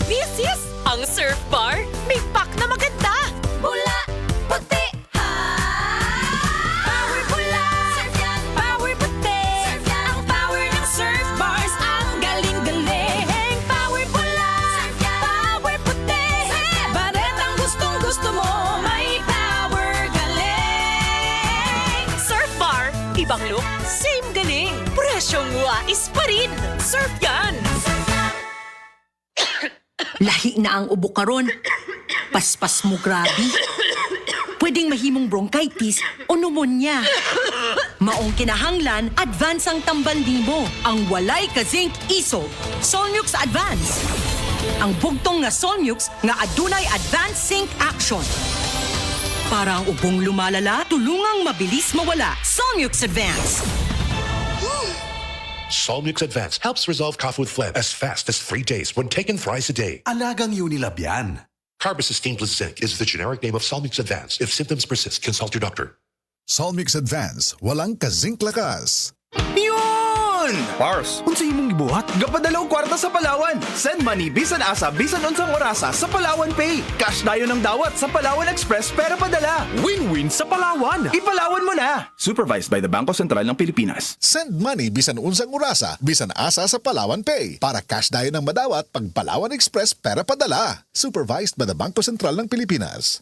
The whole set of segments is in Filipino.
This is ang Surf Bar. May pack na maganda. Bula, puti, ha! Power bula, surf yan. Power puti, surf yan. Ang power ng Surf Bars, ang galing-galing. Power bula, surf yan. Power puti, surf yan. Baretang gustong-gusto mo, may power galing. Surf Bar, ibang look, same galing. Presyong wais pa rin. Surf yan. Lahi na ang ubo karon. Paspas mo grabe. Pwedeng mahimong bronchitis o pneumonia. Maong kinahanglan, advance ang tambal nimo. Ang walay ka zinc isog. Solmux Advance. Ang bugtong nga Solmux nga adunay advanced zinc action. Para ang ubong lumalala, tulungang mabilis mawala. Solmux Advance. Solmux Advance helps resolve cough with phlegm as fast as 3 days when taken thrice a day. Alagang Unilab yan. Carbocisteine plus zinc is the generic name of Solmux Advance. If symptoms persist, consult your doctor. Solmix Advance, walang kazink lakas. Yun! Pars, unsa imong gibuhat? Gapadalaw kwarta sa Palawan. Send money bisan asa bisan unsang orasa sa Palawan Pay. Cash dayon ng dawat sa Palawan Express pera padala. Win-win sa Palawan. Ipalawan mo na. Supervised by the Bangko Sentral ng Pilipinas. Send money bisan unsang urasa, bisan asa sa Palawan Pay. Para cash dayon ng madawat pag Palawan Express pera padala. Supervised by the Bangko Sentral ng Pilipinas.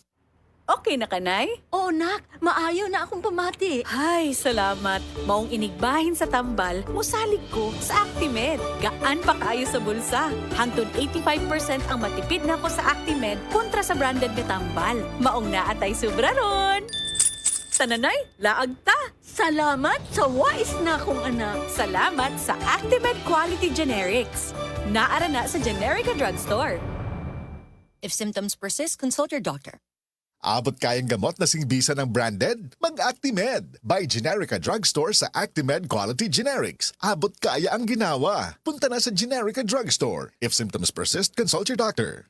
Okay na kanay? Oo, nak. Maayo na akong pamati. Ay, salamat. Maong inigbahin sa tambal, musalig ko sa Actimed. Gaan pa kayo sa bulsa. Hangtod 85% ang matipid na ko sa Actimed kontra sa branded na tambal. Maong naatay sobra ron. Tananay, laag ta. Salamat sa wais na akong anak. Salamat sa Actimed Quality Generics. Naara na sa Generica Drugstore. If symptoms persist, consult your doctor. Abot kayang gamot na singbisa ng branded? Mag-Actimed. By Generica Drugstore sa Actimed Quality Generics. Abot kaya ang ginawa. Punta na sa Generica Drugstore. If symptoms persist, consult your doctor.